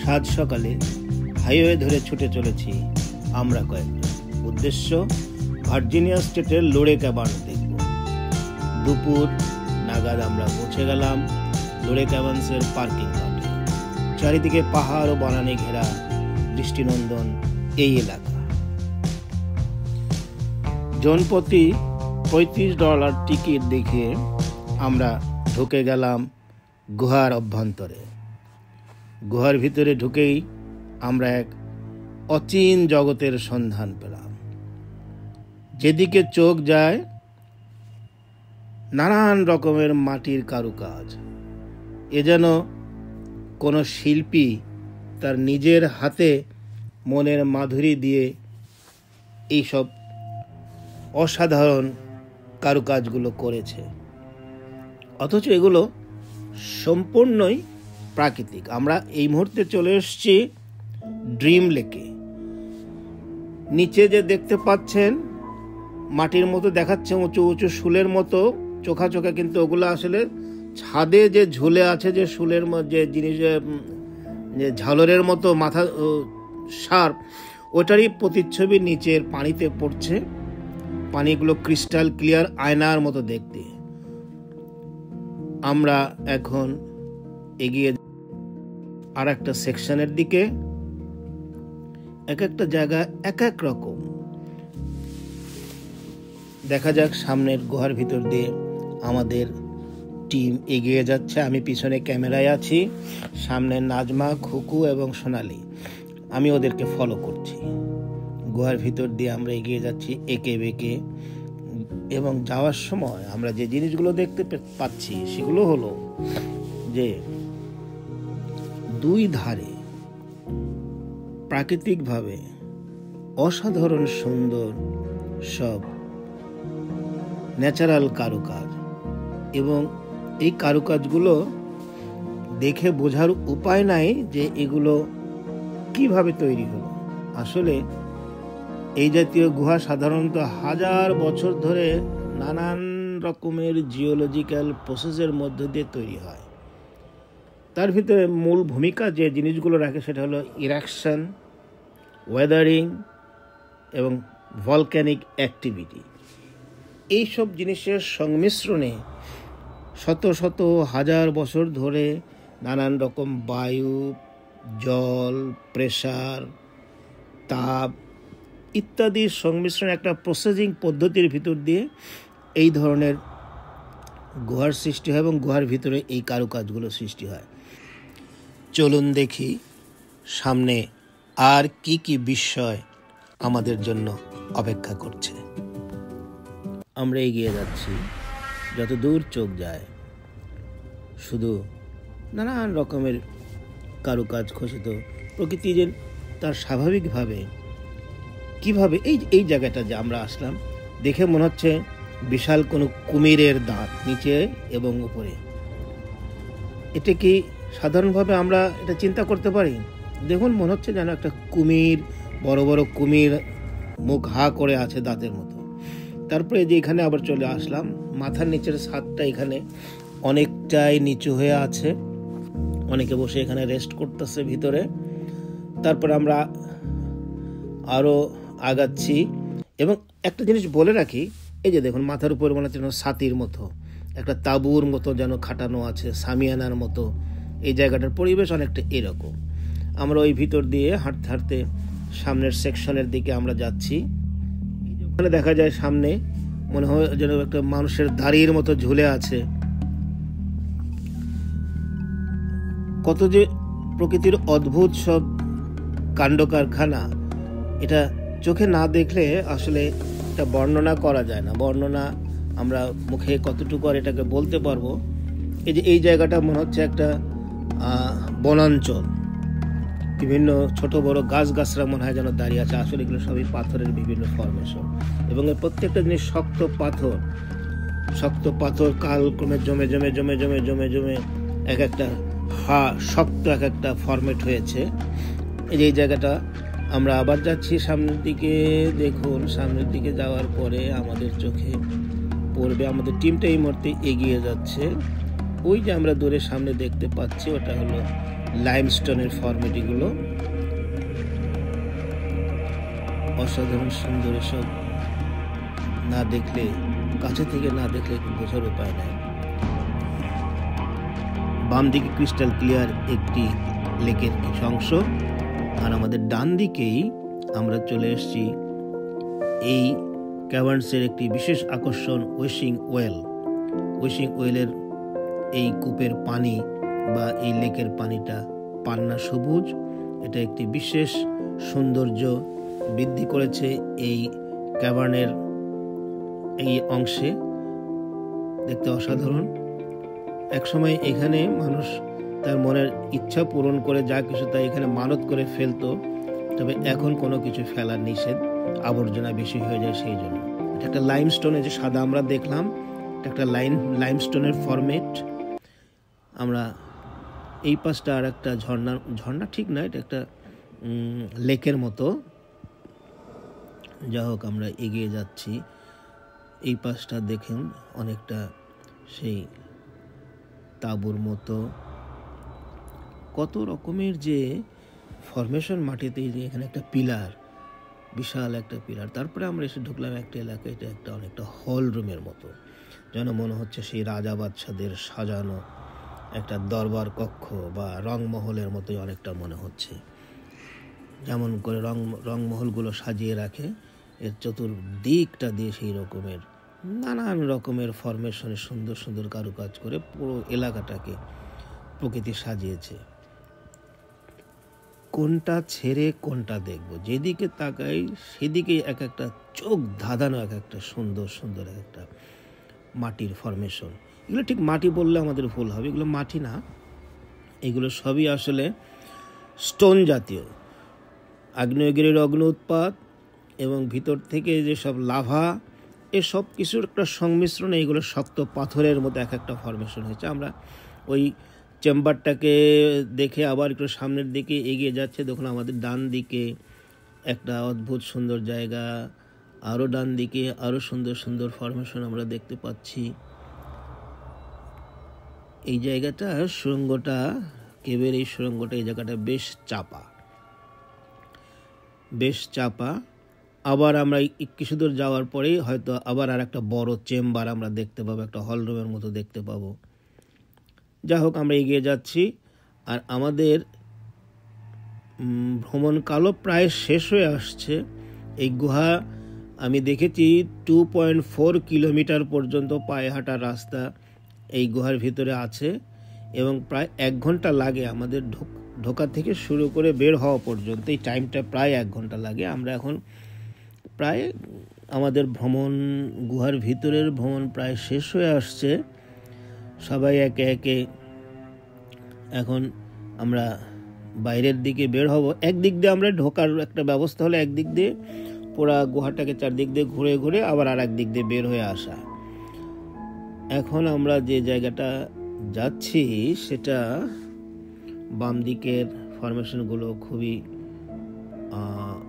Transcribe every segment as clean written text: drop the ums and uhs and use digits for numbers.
সাত সকালে হাইওয়ে ধরে ছুটে চলেছি আমরা কয়েকজন। উদ্দেশ্য ভার্জিনিয়া স্টেটের লোরে ক্যাবান দেখব। দুপুর নাগাদ আমরা পৌঁছে গেলাম লোরে ক্যাবান্সের পার্কিং লটে। চারিদিকে পাহাড় ও বনানী ঘেরা দৃষ্টিনন্দন এই এলাকা। জনপ্রতি $35 টিকিট দেখিয়ে আমরা ঢুকে গেলাম গুহার অভ্যন্তরে। গুহার ভিতরে ঢুকেই আমরা এক অচিন জগতের সন্ধান পেলাম। যেদিকে চোখ যায় নানান রকমের মাটির কারুকাজ। এ যেন কোনো শিল্পী তার নিজের হাতে মনের মাধুরী দিয়ে এইসব অসাধারণ কারুকাজগুলো করেছে, অথচ এগুলো সম্পূর্ণই প্রাকৃতিক। আমরা এই মুহূর্তে চলে এসেছি ড্রিম লেকে। নিচে যে দেখতে পাচ্ছেন মাটির মতো দেখাচ্ছে, উঁচু উঁচু শুলের মতো চোখা চোখা, কিন্তু ওগুলো আসলে ছাদে যে ঝুলে আছে, যে শুলের যে জিনিস, যে ঝালরের মতো মাথা শার্প, ওটারই প্রতিচ্ছবি নিচের পানিতে পড়ছে। পানিগুলো ক্রিস্টাল ক্লিয়ার, আয়নার মতো দেখতে। আমরা এখন এগিয়ে আর একটা সেকশনের দিকে। এক একটা জায়গা এক এক রকম। দেখা যাক সামনের গুহার ভিতর দিয়ে আমাদের টিম এগিয়ে যাচ্ছে। আমি পিছনে ক্যামেরায় আছি, সামনে নাজমা, খুকু এবং সোনালি। আমি ওদেরকে ফলো করছি। গুহার ভিতর দিয়ে আমরা এগিয়ে যাচ্ছি একে বেঁকে, এবং যাওয়ার সময় আমরা যে জিনিসগুলো দেখতে পাচ্ছি সেগুলো হলো যে দুই ধারে প্রাকৃতিকভাবে অসাধারণ সুন্দর সব ন্যাচারাল কারুকাজ, এবং এই কারুকাজগুলো দেখে বোঝার উপায় নাই যে এগুলো কিভাবে তৈরি হলো। আসলে এই জাতীয় গুহা সাধারণত হাজার বছর ধরে নানান রকমের জিওলজিক্যাল প্রসেসের মধ্য দিয়ে তৈরি হয়। তার ভিতরে মূল ভূমিকা যে জিনিসগুলো রাখে সেটা হলো ইরেকশন, ওয়েদারিং এবং ভলক্যানিক অ্যাক্টিভিটি। এইসব জিনিসের সংমিশ্রণে শত শত হাজার বছর ধরে নানান রকম বায়ু, জল, প্রেসার, তাপ ইত্যাদির সংমিশ্রণে একটা প্রসেসিং পদ্ধতির ভিতর দিয়ে এই ধরনের গুহার সৃষ্টি হয়, এবং গুহার ভিতরে এই কারুকাজগুলো সৃষ্টি হয়। চলুন দেখি সামনে আর কি কি বিস্ময় আমাদের জন্য অপেক্ষা করছে। আমরা এগিয়ে যাচ্ছি, যত দূর চোখ যায় শুধু নানান রকমের কারুকাজ খচিত। প্রকৃতি যে তার স্বাভাবিকভাবে কিভাবে এই জায়গাটা যে আমরা আসলাম, দেখে মনে হচ্ছে বিশাল কোনো কুমিরের দাঁত নিচে এবং উপরে। এটা কি সাধারণভাবে আমরা এটা চিন্তা করতে পারি? দেখুন, মনে হচ্ছে যেন একটা কুমির, বড় বড় কুমির, মুখ হা করে আছে দাঁতের মতো। তারপরে যে এখানে আবার চলে আসলাম, মাথার নিচের ছাদটা এখানে অনেকটাই নিচু হয়ে আছে, অনেকে বসে এখানে রেস্ট করতেছে ভিতরে। তারপর আমরা আরো আগাচ্ছি, এবং একটা জিনিস বলে রাখি, এই যে দেখুন মাথার উপর মনে হচ্ছে ছাতির মতো একটা তাঁবুর মতো যেন খাটানো আছে, সামিয়ানার মতো। এই জায়গাটার পরিবেশ অনেকটা এরকম। আমরা ওই ভিতর দিয়ে হাঁটতে হাঁটতে সামনের সেকশনের দিকে আমরা যাচ্ছি। ওখানে দেখা যায় সামনে মনে হয় যেন একটা মানুষের দাড়ির মতো ঝুলে আছে। কত যে প্রকৃতির অদ্ভুত সব কাণ্ড কারখানা, এটা চোখে না দেখলে আসলে এটা বর্ণনা করা যায় না। বর্ণনা আমরা মুখে কতটুকু আর এটাকে বলতে পারবো। এই যে এই জায়গাটা মনে হচ্ছে একটা বনাঞ্চল, বিভিন্ন ছোট বড় গাছগাছরা মনে হয় যেন দাঁড়িয়ে আছে। আসলে এগুলো সবই পাথরের বিভিন্ন ফরমেশন, এবং এই প্রত্যেকটা জিনিস শক্ত পাথর কালক্রমে জমে জমে জমে জমে জমে জমে এক একটা শক্ত এক একটা ফরমেট হয়েছে। এই যে এই জায়গাটা আমরা আবার যাচ্ছি সামনের দিকে। দেখুন, সামনের দিকে যাওয়ার পরে আমাদের চোখে পড়বে, আমাদের টিমটা এই মুহূর্তে এগিয়ে যাচ্ছে। ওই যে আমরা দূরে সামনে দেখতে পাচ্ছি, ওটা হলো লাইমস্টোনের ফরম্যাট, এগুলো অসাধারণ সুন্দর। এসব না দেখলে, কাছে থেকে না দেখলে বোঝার উপায় নাই। বাম দিকে ক্রিস্টাল ক্লিয়ার একটি লেকের কিছু অংশ, আর আমাদের ডান দিকেই আমরা চলে এসেছি এই ক্যাভার্নসের একটি বিশেষ আকর্ষণ ওয়েশিং ওয়েল। ওয়েশিং ওয়েলের এই কূপের পানি বা এই লেকের পানিটা পান্না সবুজ। এটা একটি বিশেষ সৌন্দর্য বৃদ্ধি করেছে এই ক্যাভার্নের এই অংশে, দেখতে অসাধারণ। একসময় এখানে মানুষ তার মনের ইচ্ছা পূরণ করে যা কিছু তাই এখানে মানত করে ফেলতো, তবে এখন কোনো কিছু ফেলার নিষেধ, আবর্জনা বেশি হয়ে যায় সেই জন্য। এটা একটা লাইমস্টোনে যে সাদা আমরা দেখলাম, এটা একটা লাইমস্টোনের ফরম্যাট। আমরা এই পাশটা আর একটা ঝর্ণা ঠিক না, এটা একটা লেকের মতো। যা হোক, আমরা এগিয়ে যাচ্ছি। এই পাশটা দেখেন অনেকটা সেই তাঁবুর মতো, কত রকমের যে ফরমেশন মাটিতে। এখানে একটা পিলার, বিশাল একটা পিলার। তারপরে আমরা এসে ঢুকলাম একটা এলাকা, এটা একটা অনেকটা হল রুমের মতো, যেন মনে হচ্ছে সেই রাজা বাদশাদের সাজানো একটা দরবার কক্ষ বা রংমহলের মতোই অনেকটা মনে হচ্ছে। যেমন করে রংমহলগুলো সাজিয়ে রাখে, এর চতুর্দিকটা দিয়ে সেই রকমের নানান রকমের ফরমেশনে সুন্দর সুন্দর কারুকাজ করে পুরো এলাকাটাকে প্রকৃতি সাজিয়েছে। কোনটা ছেড়ে কোনটা দেখব, যেদিকে তাকাই সেদিকেই এক একটা চোখ ধাঁধানো এক একটা সুন্দর সুন্দর এক একটা মাটির ফরমেশন। এগুলো ঠিক মাটি বললে আমাদের ভুল হবে, এগুলো মাটি না, এগুলো সবই আসলে স্টোন জাতীয়। আগ্নেয়গিরির অগ্নি উৎপাত এবং ভিতর থেকে যেসব লাভা, এসব কিছুর একটা সংমিশ্রণে এগুলো শক্ত পাথরের মতো এক একটা ফরমেশন হয়েছে। আমরা ওই চেম্বারটাকে দেখে আবার একটু সামনের দিকে এগিয়ে যাচ্ছে। দেখুন আমাদের ডান দিকে একটা অদ্ভুত সুন্দর জায়গা, আরও ডান দিকে আরও সুন্দর সুন্দর ফরমেশন আমরা দেখতে পাচ্ছি। এই জায়গাটা সুড়ঙ্গটা, কেবের এই সুড়ঙ্গটা, এই জায়গাটা বেশ চাপা। আবার আমরা কিছু দূর যাওয়ার পরেই হয়তো আবার আর একটা বড় চেম্বার আমরা দেখতে পাবো, একটা হল রুমের মতো দেখতে পাবো। যা হোক, আমরা এগিয়ে যাচ্ছি। আর আমাদের ভ্রমণকালও প্রায় শেষ হয়ে আসছে। এই গুহা আমি দেখেছি 2.4 কিলোমিটার পর্যন্ত পায়ে হাঁটার রাস্তা এই গুহার ভিতরে আছে, এবং প্রায় 1 ঘন্টা লাগে আমাদের ঢোকা থেকে শুরু করে বের হওয়া পর্যন্ত। এই টাইমটা প্রায় 1 ঘন্টা লাগে। আমরা এখন প্রায় আমাদের গুহার ভিতরের ভ্রমণ প্রায় শেষ হয়ে আসছে। সবাই একে একে এখন আমরা বাইরের দিকে বের হব। একদিক দিয়ে আমরা ঢোকার একটা ব্যবস্থা হলে একদিক দিয়ে পুরা গুহাটাকে চারদিক দিয়ে ঘুরে ঘুরে আবার আর একদিক দিয়ে বের হয়ে আসা। এখন আমরা যে জায়গাটা যাচ্ছি সেটা বাম দিকের ফরমেশনগুলো খুবই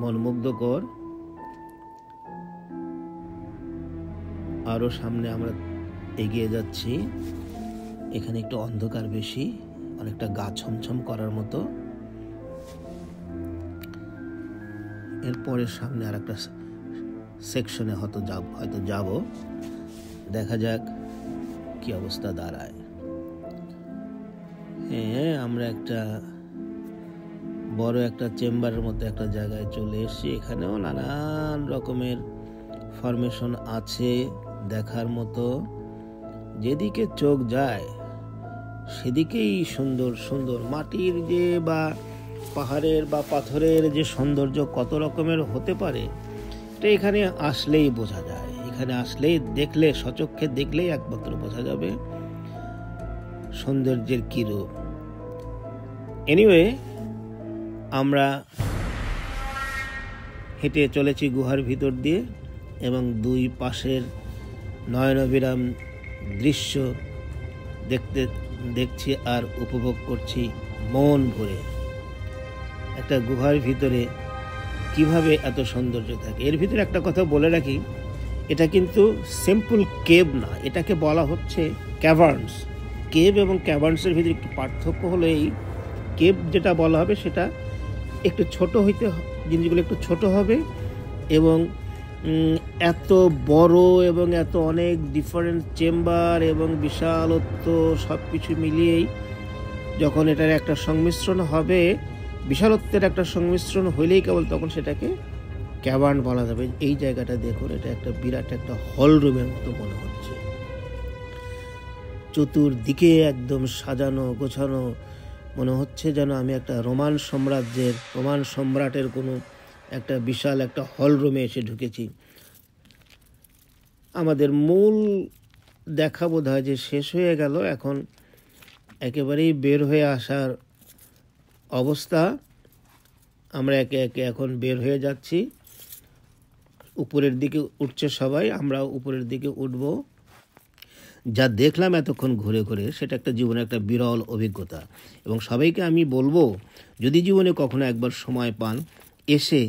মনোমুগ্ধকর। আরও সামনে আমরা এগিয়ে যাচ্ছি। এখানে একটু অন্ধকার বেশি, অনেকটা গা ছমছম করার মতো। এরপরে সামনে আর একটা সেকশনে হয়তো যাব, দেখা যাক কি অবস্থা দাঁড়ায়। হ্যাঁ, আমরা একটা বড় একটা চেম্বারের মধ্যে একটা জায়গায় চলে এসেছি। এখানেও নানান রকমের ফরমেশন আছে দেখার মতো। যেদিকে চোখ যায় সেদিকেই সুন্দর সুন্দর মাটির যে বা পাহাড়ের বা পাথরের যে সৌন্দর্য কত রকমের হতে পারে, এটা এখানে আসলেই বোঝা যায়। এখানে আসলেই দেখলে, সচক্ষে দেখলেই একমাত্র বোঝা যাবে সৌন্দর্যের কি রূপ। এনিওয়ে, আমরা হেঁটে চলেছি গুহার ভিতর দিয়ে, এবং দুই পাশের নয়নবিরাম দৃশ্য দেখছি আর উপভোগ করছি মন ভরে। একটা গুহার ভিতরে কিভাবে এত সৌন্দর্য থাকে। এর ভিতরে একটা কথা বলে রাখি, এটা কিন্তু সিম্পল কেভ না, এটাকে বলা হচ্ছে ক্যাভার্নস। কেভ এবং ক্যাভার্নসের ভিতরে একটু পার্থক্য হলো এই, কেভ যেটা বলা হবে সেটা একটু ছোট জিনিসগুলো একটু ছোট হবে এবং এত বড় এবং এত অনেক ডিফারেন্ট চেম্বার এবং বিশালত্ব সব কিছু মিলিয়েই যখন এটার একটা সংমিশ্রণ হবে, বিশালত্বের একটা সংমিশ্রণ হইলেই কেবল তখন সেটাকে ক্যাভার্ন বলা যাবে। এই জায়গাটা দেখুন, এটা একটা বিরাট একটা হল রুমের মতো মনে হচ্ছে। চতুর্দিকে একদম সাজানো গোছানো, মনে হচ্ছে যেন আমি একটা রোমান সম্রাটের কোনো একটা বিশাল একটা হল রুমে এসে ঢুকেছি। আমাদের মূল দেখা বোধ হয় যে শেষ হয়ে গেল, এখন একেবারেই বের হয়ে আসার অবস্থা। আমরা একে একে এখন বের হয়ে যাচ্ছি, উপরের দিকে উঠছে সবাই, আমরা উপরের দিকে উঠব। যা দেখলাম এতক্ষণ ঘুরে ঘুরে সেটা একটা জীবনে একটা বিরল অভিজ্ঞতা, এবং সবাইকে আমি বলবো যদি জীবনে কখনো একবার সময় পান এসে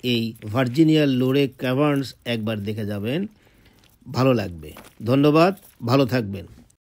এই ভার্জিনিয়ার লোরে ক্যাভার্নস একবার দেখে যাবেন, ভালো লাগবে। ধন্যবাদ, ভালো থাকবেন।